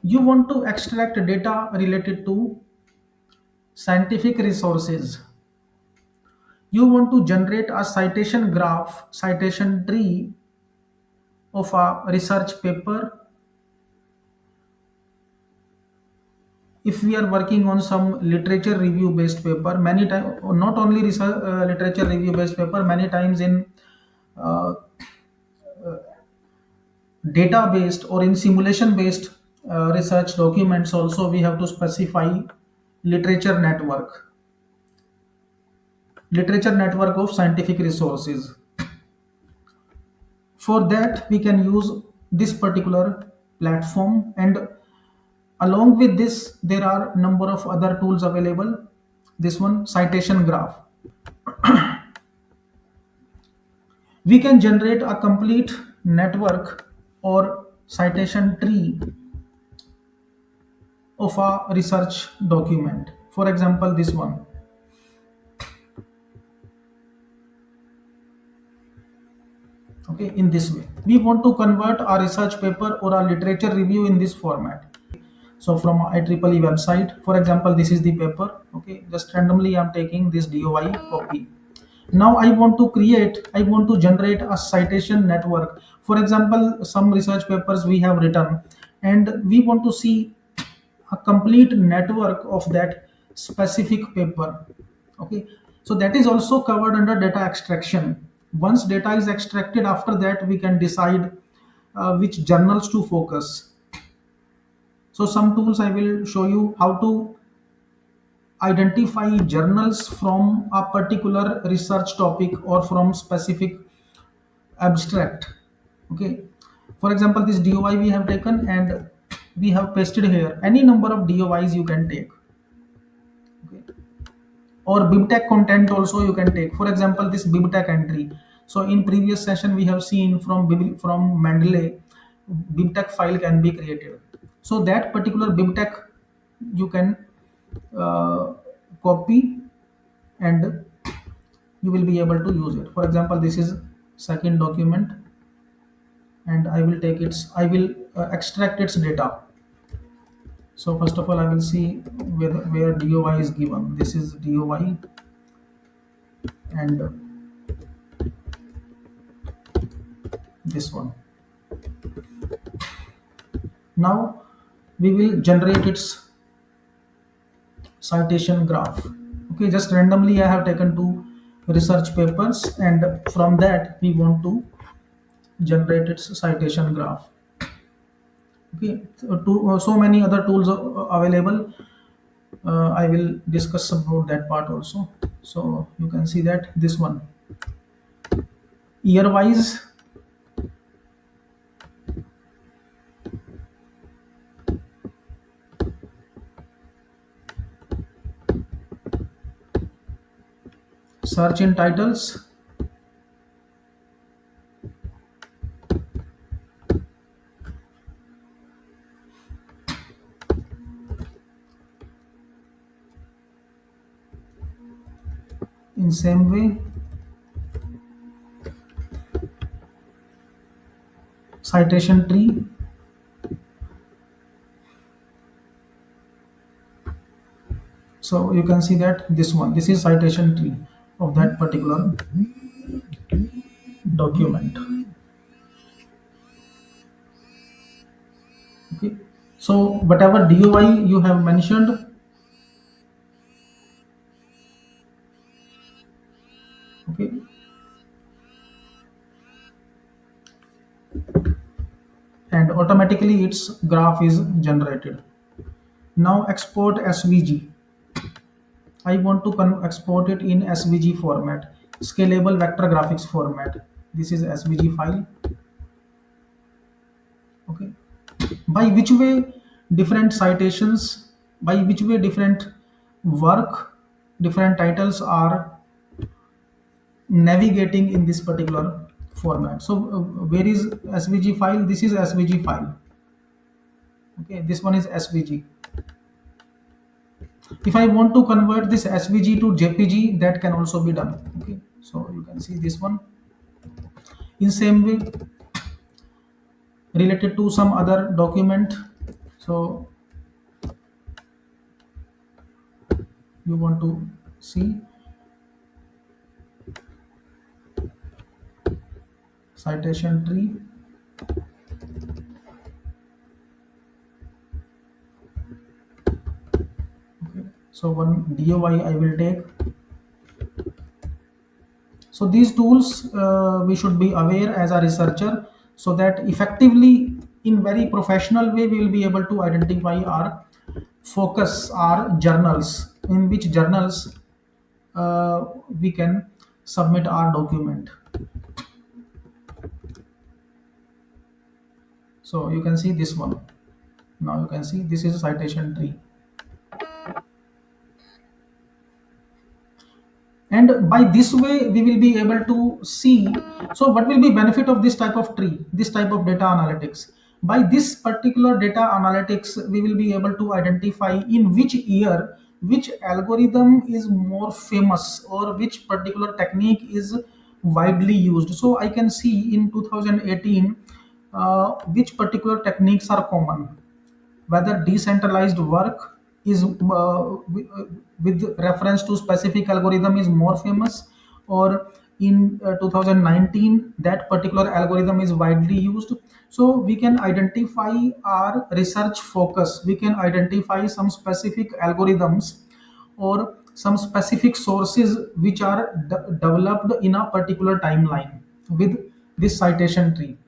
You want to extract data related to scientific resources. You want to generate a citation graph, citation tree of a research paper. If we are working on some literature review based paper, many times, not only research, literature review based paper, many times in uh, data based or in simulation based research documents also, we have to specify literature network literature network of scientific resources. For that we can use this particular platform, and along with this there are number of other tools available. This one, citation graph, we can generate a complete network or citation tree of a research document. For example, this one. Okay, in this way we want to convert a research paper or a literature review in this format. So from IEEE website, for example, this is the paper. Okay, just randomly I'm taking this DOI copy. Now I want to generate a citation network. For example, some research papers we have written, and we want to see a complete network of that specific paper. Okay, so that is also covered under data extraction. Once data is extracted, after that we can decide which journals to focus. So some tools I will show you how to identify journals from a particular research topic or from specific abstract. Okay, for example, this DOI we have taken and we have pasted here any number of DOIs you can take. Okay, or bibtech content also you can take. For example, this bibtech entry. So in previous session we have seen from Mendeley bibtech file can be created. So that particular bibtech you can uh, copy, and you will be able to use it. For example, this is second document, and I will extract its data. So first of all I will see where DOI is given. This is DOI, and this one. Now we will generate its citation graph. Okay, just randomly I have taken two research papers, and from that we want to generate its citation graph. Okay, so many other tools are available. I will discuss about that part also. So you can see that this one, year wise, search in titles, in same way citation tree. So you can see that this is citation tree of that particular document. Okay, so whatever DOI you have mentioned, okay, and automatically its graph is generated. Now export SVG. I want to export it in SVG format, scalable vector graphics format. This is SVG file. Okay, by which way different citations, by which way different work, different titles are navigating in this particular format. So where is SVG file? This is SVG file. Okay, this one is SVG. If I want to convert this SVG to JPG, that can also be done. Okay, so you can see this one. In same way, related to some other document. So you want to see citation tree. Okay. So one DOI I will take. So these tools we should be aware as a researcher, so that effectively in very professional way we will be able to identify our focus, our journals, in which journals we can submit our document. So you can see this one. Now you can see this is a citation tree. And by this way we will be able to see, so what will be benefit of this type of tree, this type of data analytics. By this particular data analytics we will be able to identify in which year which algorithm is more famous, or which particular technique is widely used. So I can see in 2018 which particular techniques are common, whether decentralized work is with reference to specific algorithm is more famous, or in 2019 that particular algorithm is widely used. So we can identify our research focus, we can identify some specific algorithms or some specific sources which are developed in a particular timeline with this citation tree.